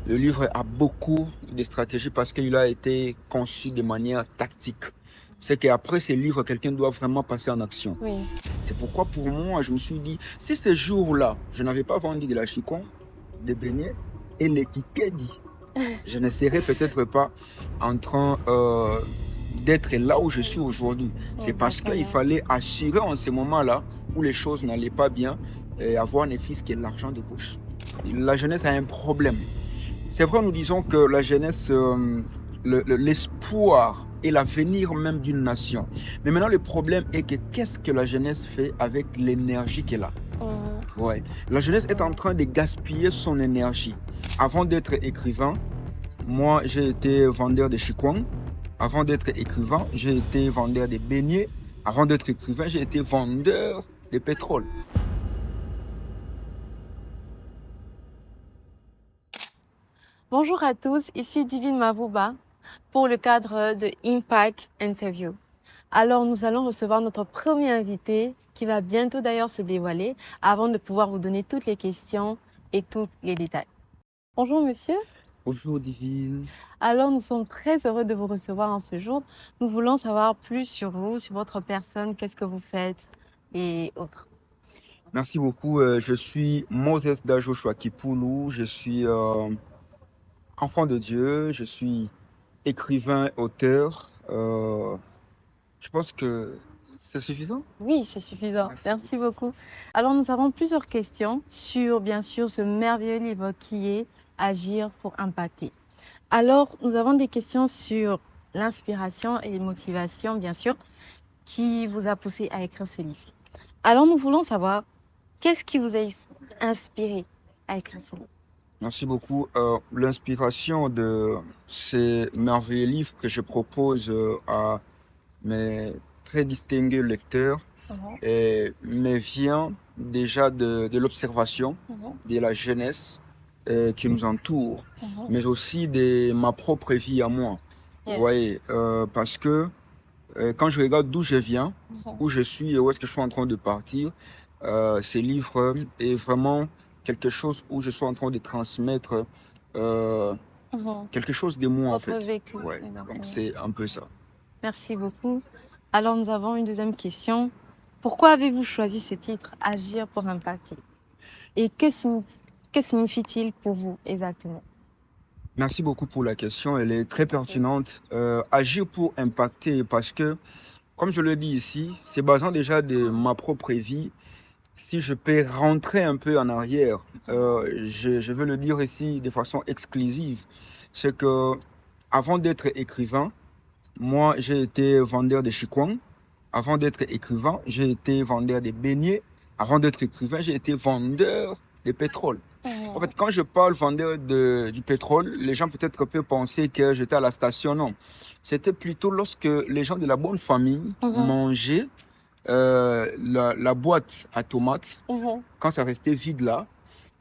Le livre a beaucoup de stratégies parce qu'il a été conçu de manière tactique. C'est qu'après ce livre, quelqu'un doit vraiment passer en action. Oui. C'est pourquoi pour moi, je me suis dit, si ce jour-là, je n'avais pas vendu de la chicon, des beignets et les kikedi, je ne serais peut-être pas en train d'être là où je suis aujourd'hui. C'est parce qu'il Exactement. fallait assurer en ce moment-là où les choses n'allaient pas bien et avoir un fils qui est l'argent de poche. La jeunesse a un problème. C'est vrai, nous disons que la jeunesse, l'espoir et l'avenir même d'une nation. Mais maintenant, le problème est que qu'est-ce que la jeunesse fait avec l'énergie qu'elle a? Ouais. La jeunesse est en train de gaspiller son énergie. Avant d'être écrivain, moi, j'ai été vendeur de chikwang. Avant d'être écrivain, j'ai été vendeur de beignets. Avant d'être écrivain, j'ai été vendeur de pétrole. Bonjour à tous, ici Divine Mavouba pour le cadre de Impact Interview. Alors nous allons recevoir notre premier invité qui va bientôt d'ailleurs se dévoiler avant de pouvoir vous donner toutes les questions et tous les détails. Bonjour monsieur. Bonjour Divine. Alors nous sommes très heureux de vous recevoir en ce jour. Nous voulons savoir plus sur vous, sur votre personne, qu'est-ce que vous faites et autres. Merci beaucoup. Je suis Moses Dajoshua Kipulu. Je suis enfant de Dieu. Je suis écrivain, auteur. Je pense que c'est suffisant. Oui, c'est suffisant. Merci. Merci beaucoup. Alors, nous avons plusieurs questions sur, bien sûr, ce merveilleux livre qui est Agir pour impacter. Alors, nous avons des questions sur l'inspiration et les motivations, bien sûr, qui vous a poussé à écrire ce livre. Alors, nous voulons savoir, qu'est-ce qui vous a inspiré à écrire ce livre? Merci beaucoup. L'inspiration de ces merveilleux livres que je propose à mes très distingués lecteurs me vient déjà de l'observation de la jeunesse qui nous entoure, mais aussi de ma propre vie à moi. Vous voyez, parce que quand je regarde d'où je viens, où je suis et où est-ce que je suis en train de partir, ce livre est vraiment quelque chose où je suis en train de transmettre quelque chose de moi en Votre fait. vécu. Ouais, donc c'est un peu ça. Merci beaucoup. Alors, nous avons une deuxième question. Pourquoi avez-vous choisi ce titre, Agir pour impacter? Et que signifie-t-il pour vous exactement? Merci beaucoup pour la question, elle est très pertinente. Agir pour impacter parce que, comme je le dis ici, c'est basant déjà de ma propre vie. Si je peux rentrer un peu en arrière, je veux le dire ici de façon exclusive, c'est que avant d'être écrivain, moi j'ai été vendeur de chikwang. Avant d'être écrivain, j'ai été vendeur de beignets. Avant d'être écrivain, j'ai été vendeur de pétrole. En fait, quand je parle vendeur du pétrole, les gens peut-être peuvent penser que j'étais à la station. Non, c'était plutôt lorsque les gens de la bonne famille mangeaient la boîte à tomates, quand ça restait vide là,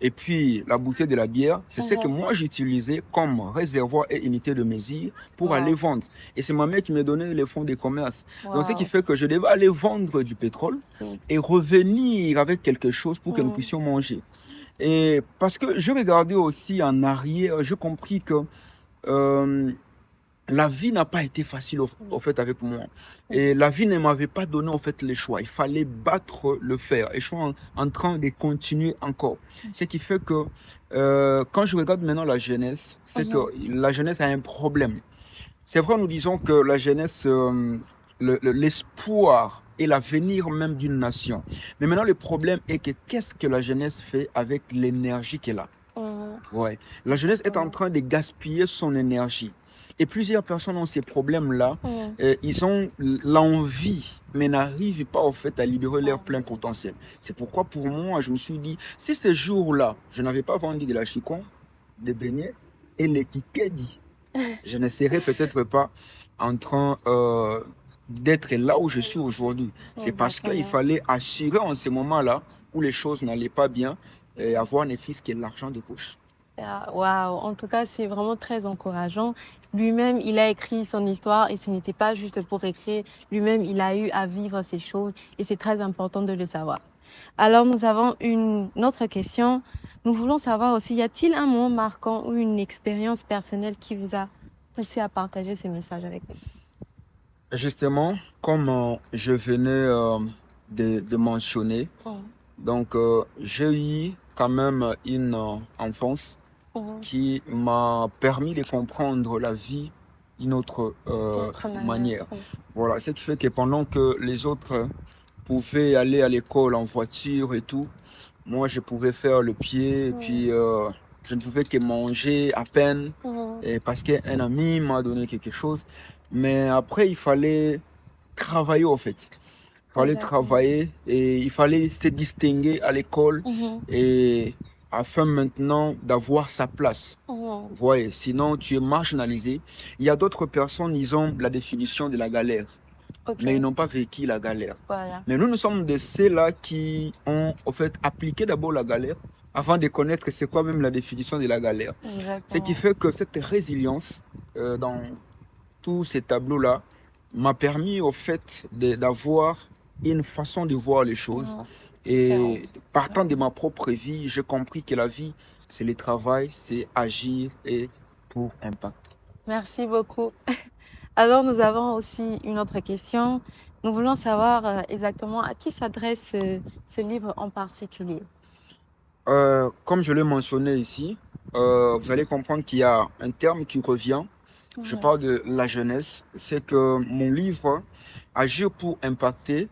et puis la bouteille de la bière, c'est ce que moi j'utilisais comme réservoir et unité de mesure pour aller vendre. Et c'est ma mère qui me donnait les fonds de commerce. Donc ce qui fait que je devais aller vendre du pétrole et revenir avec quelque chose pour que nous puissions manger. Et parce que je regardais aussi en arrière, j'ai compris que la vie n'a pas été facile au fait avec moi. Et la vie ne m'avait pas donné en fait le choix. Il fallait battre le fer. Et je suis en train de continuer encore. Ce qui fait que quand je regarde maintenant la jeunesse, c'est que la jeunesse a un problème. C'est vrai, nous disons que la jeunesse, l'espoir et l'avenir même d'une nation. Mais maintenant, le problème est que qu'est-ce que la jeunesse fait avec l'énergie qu'elle a? Ouais. La jeunesse est en train de gaspiller son énergie. Et plusieurs personnes ont ces problèmes-là. Ils ont l'envie, mais n'arrivent pas au fait à libérer leur plein potentiel. C'est pourquoi pour moi, je me suis dit, si ce jour-là, je n'avais pas vendu de la chicon, des beignets et les kikedi, je ne serais peut-être pas en train d'être là où je suis aujourd'hui. C'est parce qu'il fallait assurer en ce moment-là où les choses n'allaient pas bien et avoir un fils qui est l'argent de poche. Waouh, en tout cas, c'est vraiment très encourageant. Lui-même, il a écrit son histoire et ce n'était pas juste pour écrire. Lui-même, il a eu à vivre ces choses et c'est très important de le savoir. Alors, nous avons une autre question. Nous voulons savoir aussi, y a-t-il un moment marquant ou une expérience personnelle qui vous a poussé à partager ce message avec nous? Justement, comme je venais de mentionner, Mhm. donc j'ai eu quand même une enfance Mhm. qui m'a permis de comprendre la vie d'une autre D'autres manières. manière. Voilà, ce qui fait que pendant que les autres pouvaient aller à l'école en voiture et tout, moi je pouvais faire le pied et puis je ne pouvais que manger à peine Mhm. et parce qu'un ami m'a donné quelque chose. Mais après, il fallait travailler en fait. Il fallait Exactement. travailler et il fallait se distinguer à l'école Mhm. et afin maintenant d'avoir sa place. Mhm. Vous voyez, sinon tu es marginalisé. Il y a d'autres personnes, ils ont la définition de la galère, Ok, mais ils n'ont pas vécu la galère. voilà. Mais nous sommes de ceux-là qui ont en fait appliqué d'abord la galère avant de connaître c'est quoi même la définition de la galère. Ce qui Exactement. fait que cette résilience dans tous ces tableaux-là m'a permis au fait d'avoir une façon de voir les choses. Mhm. Et Différente. partant de ma propre vie, j'ai compris que la vie, c'est le travail, c'est agir et pour impact. Merci beaucoup. Alors, nous avons aussi une autre question. Nous voulons savoir exactement à qui s'adresse ce livre en particulier. Comme je l'ai mentionné ici, vous allez comprendre qu'il y a un terme qui revient. Je Mhm. parle de la jeunesse. C'est que mon livre, Agir pour impacter,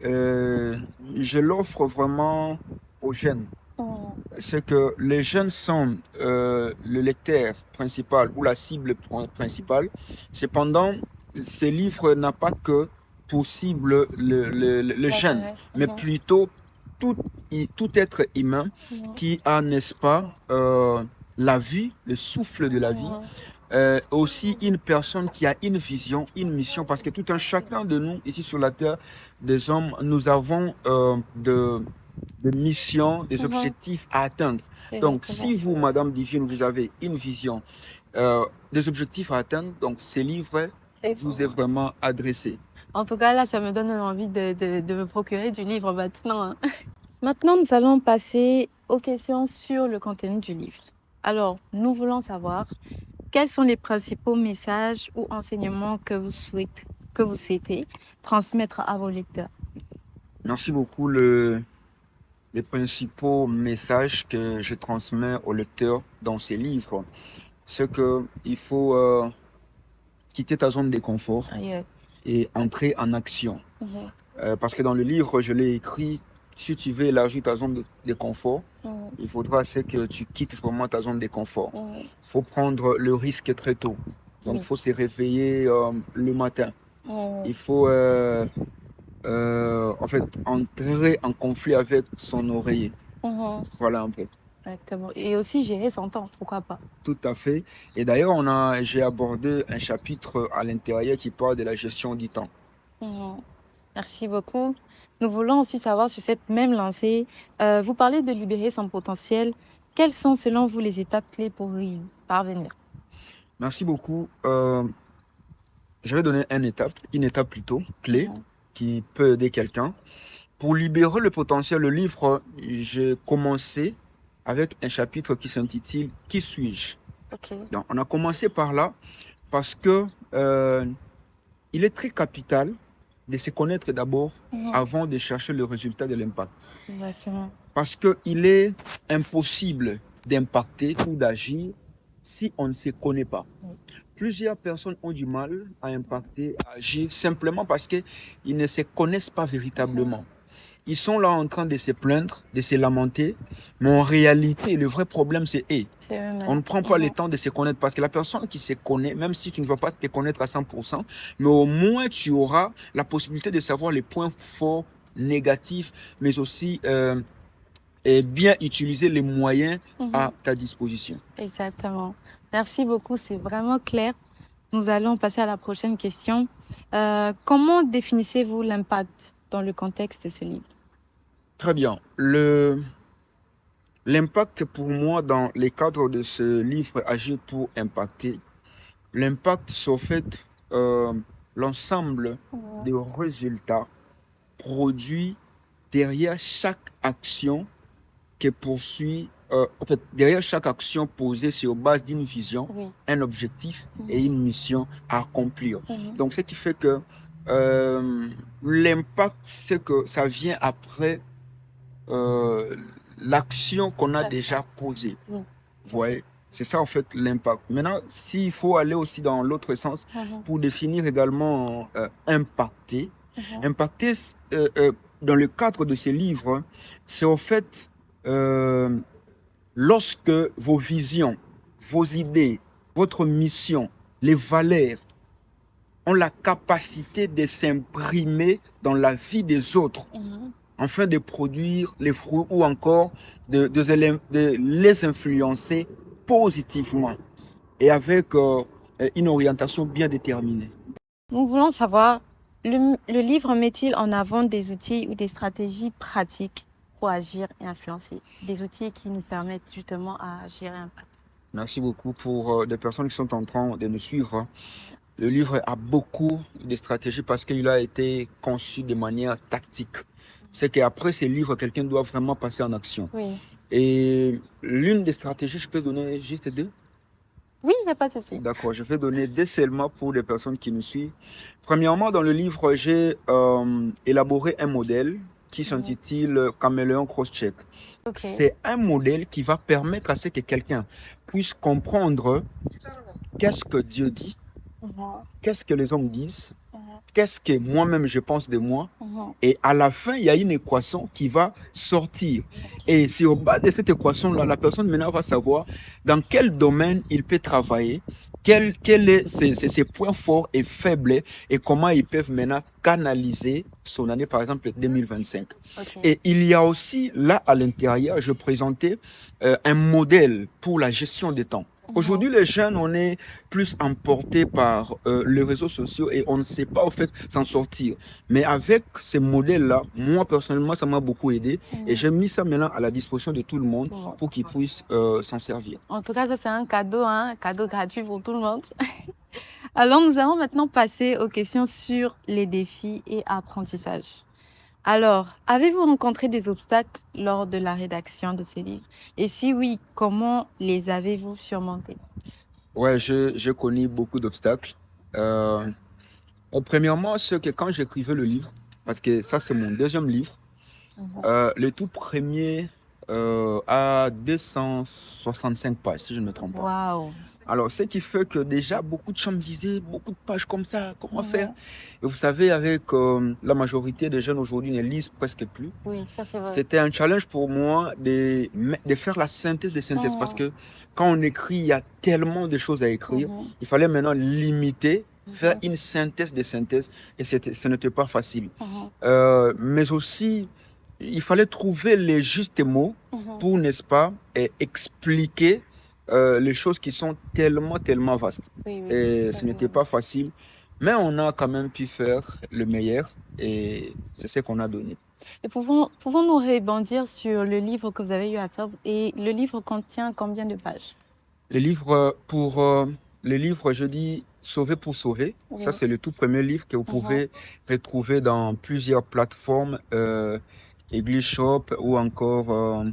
euh, je l'offre vraiment aux jeunes. Mhm. C'est que les jeunes sont le lecteur principal ou la cible principale. Cependant, ce livre n'a pas que pour cible le La jeune, jeunesse. mais Mhm. plutôt tout, tout être humain Mhm. qui a, n'est-ce pas, la vie, le souffle de la vie, Mhm. aussi une personne qui a une vision, une mission, parce que tout un chacun de nous ici sur la terre, des hommes, nous avons de missions, des Mhm. objectifs à atteindre. Donc, Exactement. si vous, Madame Divine, vous avez une vision, des objectifs à atteindre, donc ces livres Et vous est pour- vraiment adressé. En tout cas, là, ça me donne envie de me procurer du livre maintenant, hein. Maintenant, nous allons passer aux questions sur le contenu du livre. Alors, nous voulons savoir quels sont les principaux messages ou enseignements que vous souhaitez transmettre à vos lecteurs. Merci beaucoup. Les principaux messages que je transmets aux lecteurs dans ces livres, c'est que il faut quitter ta zone de confort Aïe. et entrer en action. Mhm. Parce que dans le livre, je l'ai écrit, si tu veux élargir ta zone de confort, Mhm. il faudra c'est que tu quittes vraiment ta zone de confort. Mhm. Il faut prendre le risque très tôt. Donc, il Oui. faut se réveiller le matin. Mhm. Il faut en fait entrer en conflit avec son oreiller. Mhm. Voilà un peu. Exactement. Et aussi gérer son temps, pourquoi pas. Tout à fait. Et d'ailleurs, j'ai abordé un chapitre à l'intérieur qui parle de la gestion du temps. Mhm. Merci beaucoup. Nous voulons aussi savoir sur cette même lancée, vous parlez de libérer son potentiel. Quelles sont selon vous les étapes clés pour y parvenir? Merci beaucoup. Je vais donner une étape plutôt clé Mhm. qui peut aider quelqu'un. Pour libérer le potentiel, le livre, j'ai commencé avec un chapitre qui s'intitule Qui suis-je? Ok. Donc, on a commencé par là parce que il est très capital de se connaître d'abord Mhm. avant de chercher le résultat de l'impact. Exactement. Parce qu'il est impossible d'impacter ou d'agir si on ne se connaît pas. Oui. Plusieurs personnes ont du mal à impacter, à agir, simplement parce qu'ils ne se connaissent pas Mhm. véritablement. Ils sont là en train de se plaindre, de se lamenter, mais en réalité, le vrai problème, c'est eux. C'est On eux-mêmes. ne prend pas le Mhm. temps de se connaître parce que la personne qui se connaît, même si tu ne vas pas te connaître à 100%, mais au moins tu auras la possibilité de savoir les points forts, négatifs, mais aussi et bien utiliser les moyens Mhm. à ta disposition. Exactement. Merci beaucoup, c'est vraiment clair. Nous allons passer à la prochaine question. Comment définissez-vous l'impact dans le contexte de ce livre? Très bien. L'impact pour moi dans les cadres de ce livre Agir pour impacter, l'impact c'est au fait l'ensemble Mhm. des résultats produits derrière chaque action que poursuit en fait, derrière chaque action posée sur base d'une vision, Oui. un objectif et une mission à accomplir. Mhm. Donc, ce qui fait que l'impact, c'est que ça vient après l'action qu'on a déjà posée. Oui. Vous voyez? C'est ça, en fait, l'impact. Maintenant, s'il faut aller aussi dans l'autre sens, Mhm. pour définir également impacter, Mhm. impacter, dans le cadre de ces livres, c'est en fait euh, lorsque vos visions, vos idées, votre mission, les valeurs ont la capacité de s'imprimer dans la vie des autres, Mhm. afin de produire les fruits ou encore de les influencer positivement et avec une orientation bien déterminée. Nous voulons savoir, le livre met-il en avant des outils ou des stratégies pratiques pour agir et influencer? Des outils qui nous permettent justement à agir et impacter. Merci beaucoup pour des personnes qui sont en train de nous suivre. Le livre a beaucoup de stratégies parce qu'il a été conçu de manière tactique. C'est qu'après ces livres, quelqu'un doit vraiment passer en action. Oui. Et l'une des stratégies, je peux donner juste deux? Oui, il n'y a pas de souci. D'accord, je vais donner deux seulement pour les personnes qui nous suivent. Premièrement, dans le livre, j'ai élaboré un modèle qui s'intitule Caméléon Crosscheck. Ok. C'est un modèle qui va permettre à ce que quelqu'un puisse comprendre qu'est-ce que Dieu dit, Mhm. qu'est-ce que les hommes disent, Mhm. qu'est-ce que moi-même je pense de moi. Mhm. Et à la fin, il y a une équation qui va sortir. Et sur base de cette équation-là, la personne maintenant va savoir dans quel domaine il peut travailler, quels sont ses points forts et faibles et comment ils peuvent maintenant canaliser son année, par exemple 2025. Ok. Et il y a aussi, là à l'intérieur, je présentais un modèle pour la gestion des temps. Aujourd'hui, les jeunes, on est plus emportés par les réseaux sociaux et on ne sait pas, en fait, s'en sortir. Mais avec ces modèles-là, moi, personnellement, ça m'a beaucoup aidé et j'ai mis ça maintenant à la disposition de tout le monde pour qu'ils puissent s'en servir. En tout cas, ça, c'est un cadeau gratuit pour tout le monde. Alors, nous allons maintenant passer aux questions sur les défis et apprentissages. Alors, avez-vous rencontré des obstacles lors de la rédaction de ce livre? Et si oui, comment les avez-vous surmontés? Ouais, j'ai connu beaucoup d'obstacles. Premièrement, c'est que quand j'écrivais le livre, parce que ça, c'est mon deuxième livre, le tout premier a 265 pages, si je ne me trompe pas. Waouh! Alors, ce qui fait que déjà, beaucoup de gens me disaient, beaucoup de pages comme ça, comment faire? Et vous savez, avec la majorité des jeunes aujourd'hui ne lisent presque plus. Oui, ça c'est vrai. C'était un challenge pour moi de faire la synthèse des synthèses parce que quand on écrit, il y a tellement de choses à écrire. Il fallait maintenant limiter, faire une synthèse des synthèses et ce n'était pas facile. Mais aussi, il fallait trouver les justes mots pour, n'est-ce pas, expliquer les choses qui sont tellement vastes. Oui, oui, Et ça, ce c'est n'était vrai. pas facile, mais on a quand même pu faire le meilleur et c'est ce qu'on a donné. Et pouvons-nous rebondir sur le livre que vous avez eu à faire? Et le livre contient combien de pages? Le livre, pour le livre, je dis Sauver pour sauver. Ça, c'est le tout premier livre que vous pouvez retrouver dans plusieurs plateformes, English Shop ou encore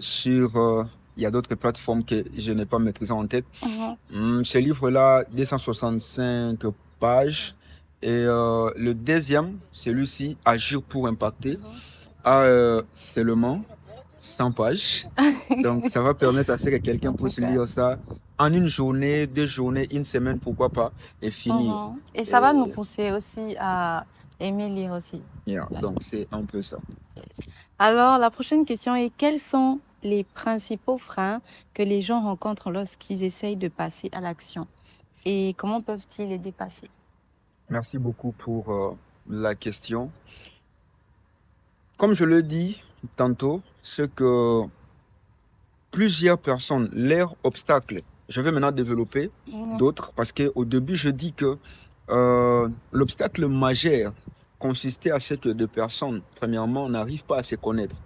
sur... il y a d'autres plateformes que je n'ai pas maîtrisées en tête. Ce livre-là, 265 pages. Et le deuxième, celui-ci, Agir pour impacter, a seulement 100 pages. Donc, ça va permettre à ce que quelqu'un puisse lire ça en une journée, 2 journées, une semaine, pourquoi pas, et finir. Et ça va nous pousser aussi à aimer lire aussi. Yeah, donc, c'est un peu ça. Alors, la prochaine question est, quels sont les principaux freins que les gens rencontrent lorsqu'ils essayent de passer à l'action? Et comment peuvent-ils les dépasser? Merci beaucoup pour la question. Comme je le dis tantôt, c'est que plusieurs personnes, leurs obstacles, je vais maintenant développer d'autres parce qu'au début, je dis que l'obstacle majeur consistait à ce que deux personnes, premièrement, n'arrivent pas à se connaître.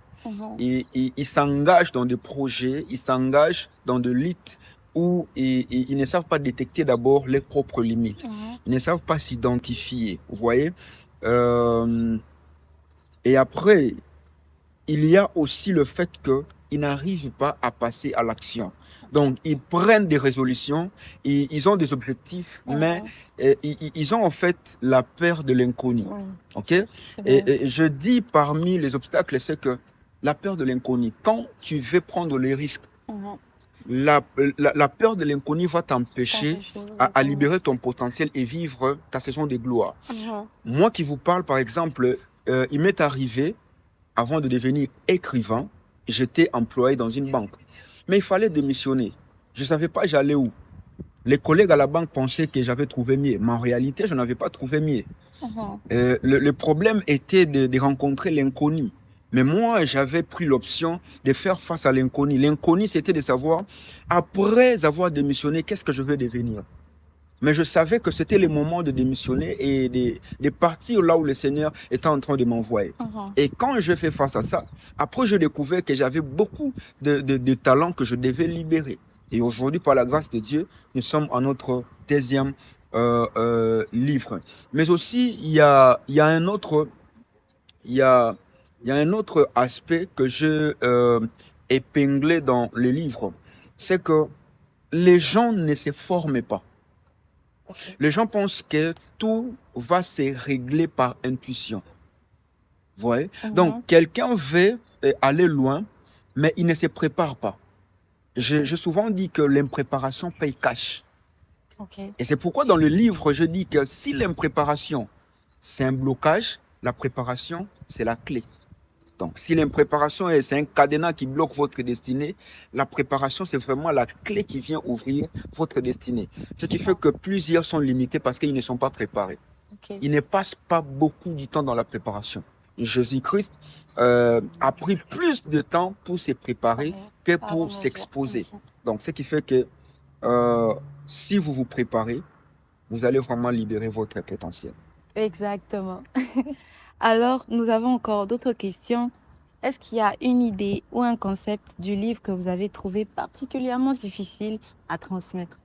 Ils s'engagent dans des projets, ils s'engagent dans des luttes où ils ne savent pas détecter d'abord leurs propres limites. Ils ne savent pas s'identifier, vous voyez. Et après, il y a aussi le fait que ils n'arrivent pas à passer à l'action. Donc, ils prennent des résolutions, ils ont des objectifs, mais ils ont en fait la peur de l'inconnu. Oui, OK? c'est vrai. Et je dis parmi les obstacles, c'est que la peur de l'inconnu, quand tu veux prendre les risques, Mhm. la peur de l'inconnu va t'empêcher T'empêcher, à exactement. libérer ton potentiel et vivre ta saison de gloire. Mhm. Moi qui vous parle, par exemple, il m'est arrivé, avant de devenir écrivain, j'étais employé dans une banque. Mais il fallait démissionner. Je ne savais pas j'allais où. Les collègues à la banque pensaient que j'avais trouvé mieux. Mais en réalité, je n'avais pas trouvé mieux. Mhm. Le problème était de rencontrer l'inconnu. Mais moi, j'avais pris l'option de faire face à l'inconnu. L'inconnu, c'était de savoir, après avoir démissionné, qu'est-ce que je vais devenir. Mais je savais que c'était le moment de démissionner et de partir là où le Seigneur était en train de m'envoyer. Mhm. Et quand je fais face à ça, après, je découvrais que j'avais beaucoup de talents que je devais libérer. Et aujourd'hui, par la grâce de Dieu, nous sommes à notre deuxième livre. Mais aussi, il y a un autre, il y a, il y a un autre aspect que je épinglé dans le livre. C'est que les gens ne se forment pas. Ok. Les gens pensent que tout va se régler par intuition. Vous voyez? Donc, Mhm. quelqu'un veut aller loin, mais il ne se prépare pas. J'ai souvent dit que l'impréparation paye cash. Ok. Et c'est pourquoi dans le livre, je dis que si l'impréparation, c'est un blocage, la préparation, c'est la clé. Donc, si l'impréparation, c'est un cadenas qui bloque votre destinée, la préparation, c'est vraiment la clé qui vient ouvrir votre destinée. Ce qui fait que plusieurs sont limités parce qu'ils ne sont pas préparés. Ok. Ils ne passent pas beaucoup de temps dans la préparation. Jésus-Christ a pris plus de temps pour se préparer Mhm. que Avant pour nos jours. s'exposer. Mhm. Donc, ce qui fait que euh, si vous vous préparez, vous allez vraiment libérer votre potentiel. Exactement. Alors, nous avons encore d'autres questions. Est-ce qu'il y a une idée ou un concept du livre que vous avez trouvé particulièrement difficile à transmettre?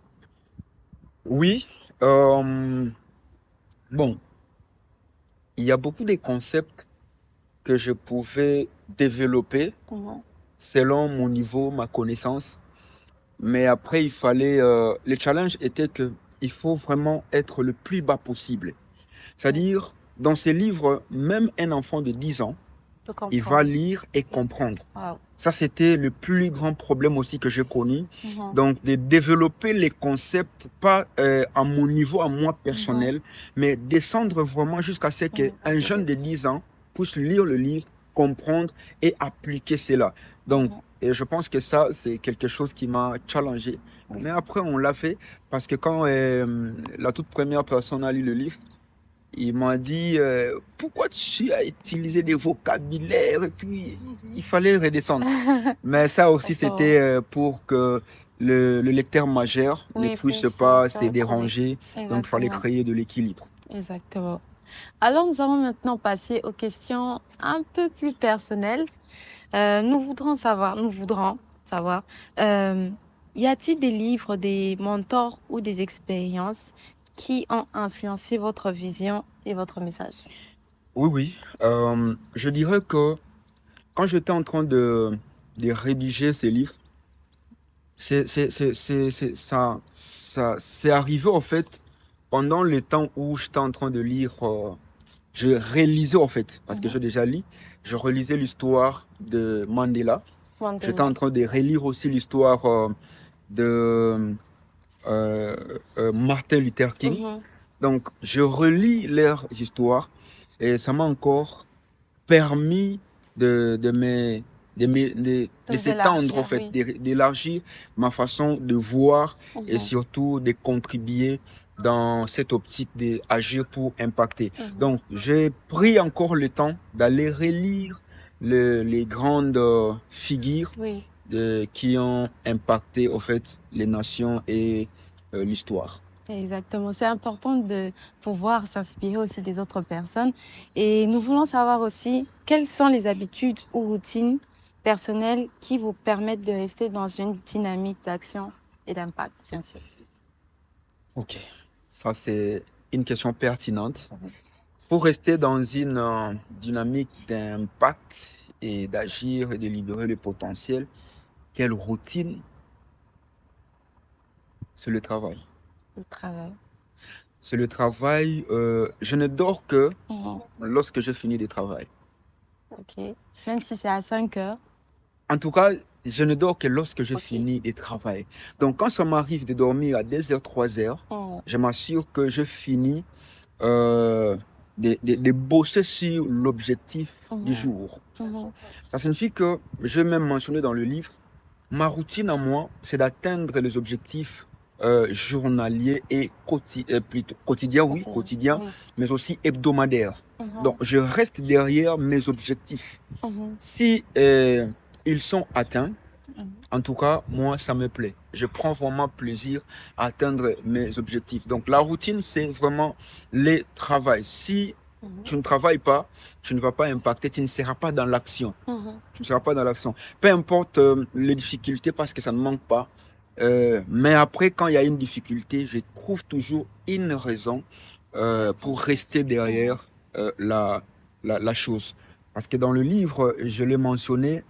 Oui, bon, il y a beaucoup de concepts que je pouvais développer Mhm. selon mon niveau, ma connaissance. Mais après, le challenge était que il faut vraiment être le plus bas possible. Oui, C'est-à-dire, dans ces livres, même un enfant de 10 ans, je il va comprends. lire et Ok. comprendre. Wow. Ça, c'était le plus grand problème aussi que j'ai connu. Mhm. Donc, de développer les concepts, pas à mon niveau, à moi Mhm. personnel, mais descendre vraiment jusqu'à ce Oui, qu'un jeune de 10 ans puisse lire le livre, comprendre et appliquer cela. Donc, Mhm. et je pense que ça, c'est quelque chose qui m'a challengé. Oui. Mais après, on l'a fait parce que quand la toute première personne a lu le livre, il m'a dit, pourquoi tu as utilisé des vocabulaires et puis il fallait redescendre. Mais ça aussi, D'accord. c'était pour que le lecteur majeur ne Oui, puisse plus pas se se retrouver. déranger. Donc, il fallait Exactement. créer de l'équilibre. Exactement. Alors, nous allons maintenant passer aux questions un peu plus personnelles. Nous voudrons savoir, euh, y a-t-il des livres, des mentors ou des expériences qui ont influencé votre vision et votre message? Oui, oui. Je dirais que quand j'étais en train de rédiger ces livres, c'est arrivé en fait pendant le temps où j'étais en train de lire. Je réalisais en fait, parce que Mhm. j'ai déjà lu, je relisais l'histoire de Mandela. J'étais Mandela. en train de relire aussi l'histoire de Martin Luther King. Mhm. Donc, je relis leurs histoires et ça m'a encore permis de, me, De de vous s'étendre en élargir, fait, oui. d'élargir ma façon de voir et Mhm. surtout de contribuer dans cette optique d'agir pour impacter. Mhm. Donc, j'ai pris encore le temps d'aller relire les grandes figures Oui. qui ont impacté en fait les nations et l'histoire. Exactement. C'est important de pouvoir s'inspirer aussi des autres personnes. Et nous voulons savoir aussi quelles sont les habitudes ou routines personnelles qui vous permettent de rester dans une dynamique d'action et d'impact, bien sûr. Ok. Ça, c'est une question pertinente. Mhm. Pour rester dans une dynamique d'impact et d'agir et de libérer le potentiel. Quelle routine? C'est le travail. Le travail. C'est le travail. Je ne dors que Mhm. lorsque je finis de travailler. Ok. Même si c'est à 5 heures. En tout cas, je ne dors que lorsque je Ok. finis de travailler. Donc, quand ça m'arrive de dormir à 2 heures, 3 heures, Mhm. je m'assure que je finis euh, de bosser sur l'objectif du Mhm. jour. Mhm. Ça signifie que, j'ai même mentionné dans le livre, ma routine à moi, c'est d'atteindre les objectifs journaliers et plutôt quotidiens, oui, quotidiens, Oui. mais aussi hebdomadaires. Mhm. Donc, je reste derrière mes objectifs. Mhm. Si ils sont atteints, Mhm. en tout cas, moi, ça me plaît. Je prends vraiment plaisir à atteindre mes objectifs. Donc, la routine, c'est vraiment le travail. Si Mhm. tu ne travailles pas, tu ne vas pas impacter, tu ne seras pas dans l'action. Mhm. Tu ne seras pas dans l'action. Peu importe les difficultés, parce que ça ne manque pas. Mais après, quand il y a une difficulté, je trouve toujours une raison pour rester derrière la chose. Parce que dans le livre, je l'ai mentionné,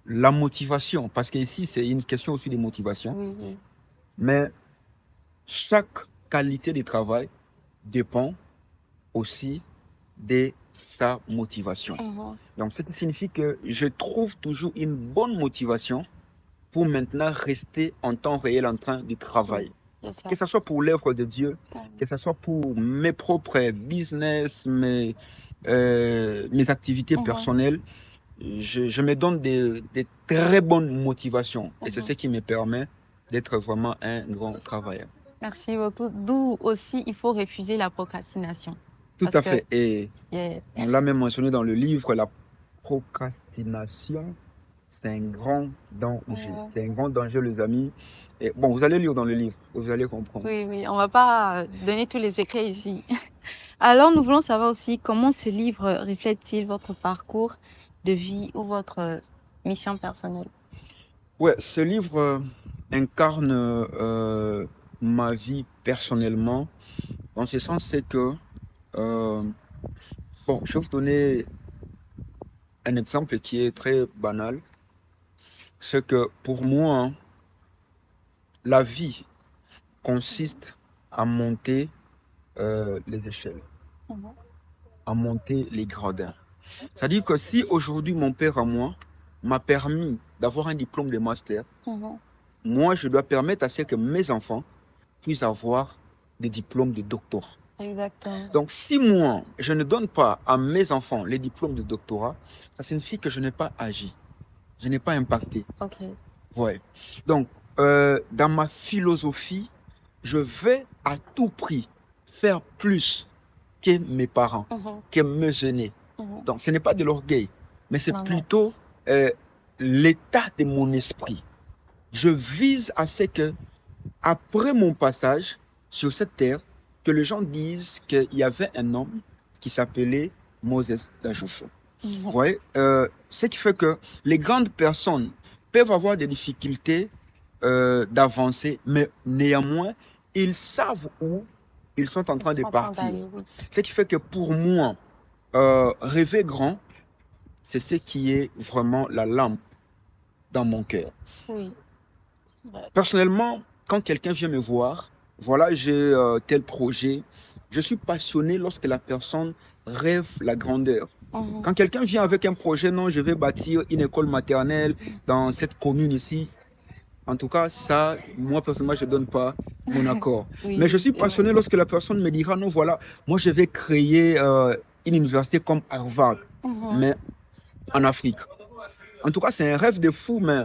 la motivation, parce qu'ici, c'est une question aussi de motivation, Oui, oui. mais chaque qualité de travail dépend aussi de sa motivation. Mhm. Donc, ce qui signifie que je trouve toujours une bonne motivation pour maintenant rester en temps réel en train de travailler. C'est ça. Que ce soit pour l'œuvre de Dieu, Mhm. que ce soit pour mes propres business, mes activités Mhm. personnelles, je me donne des très bonnes motivations. Et c'est Mhm. ce qui me permet d'être vraiment un grand travailleur. Merci beaucoup. D'où aussi, il faut refuser la procrastination. Tout Parce à que, fait. Et yeah. on l'a même mentionné dans le livre, la procrastination, c'est un grand danger. Ouais. C'est un grand danger, les amis. Et bon, vous allez lire dans le livre, vous allez comprendre. Oui, oui, on va pas donner tous les secrets ici. Alors, nous voulons savoir aussi comment ce livre reflète-t-il votre parcours de vie ou votre mission personnelle. Ouais, ce livre incarne ma vie personnellement. En ce sens, c'est que, euh, bon, je vais vous donner un exemple qui est très banal. C'est que pour moi, hein, la vie consiste à monter les échelles, Mhm. à monter les gradins. C'est-à-dire que si aujourd'hui mon père à moi m'a permis d'avoir un diplôme de master, Mhm. moi je dois permettre à ce que mes enfants puissent avoir des diplômes de doctorat. Exactement. Donc si moi je ne donne pas à mes enfants les diplômes de doctorat, ça signifie que je n'ai pas agi, je n'ai pas impacté. Ok. Ouais. Donc dans ma philosophie, je vais à tout prix faire plus que mes parents, Mhm. que mes aînés. Mhm. Donc, ce n'est pas de l'orgueil, mais c'est Non, non. plutôt l'état de mon esprit. Je vise à ce que, après mon passage sur cette terre, que les gens disent qu'il y avait un homme qui s'appelait Moses Dajofo. Vous Mhm. voyez, ce qui fait que les grandes personnes peuvent avoir des difficultés d'avancer, mais néanmoins, ils savent où ils sont en train Ils de sont en train partir. d'aller, oui. Ce qui fait que pour moi, rêver grand, c'est ce qui est vraiment la lampe dans mon cœur. Oui. Ouais. Personnellement, quand quelqu'un vient me voir, voilà, j'ai tel projet, je suis passionné lorsque la personne rêve la grandeur. Mhm. Quand quelqu'un vient avec un projet, non, je vais bâtir une école maternelle dans cette commune ici. En tout cas, ça, moi personnellement, je ne donne pas mon accord. Mais je Oui, suis c'est vrai. passionné lorsque la personne me dira, non, voilà, moi je vais créer une université comme Harvard, Mhm. mais en Afrique. En tout cas, c'est un rêve de fou, mais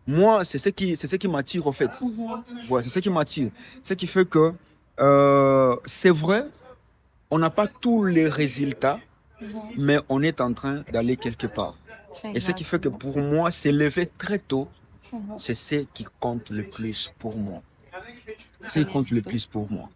moi, c'est ce qui m'attire en fait. Mhm. Ouais, c'est ce qui m'attire. Ce qui fait que c'est vrai, on n'a pas tous les résultats, Mhm. mais on est en train d'aller quelque part. Et ce qui fait que Exactement. pour moi, c'est lever très tôt, Mhm. c'est ce qui compte le plus pour moi. C'est ce qui compte le plus pour moi.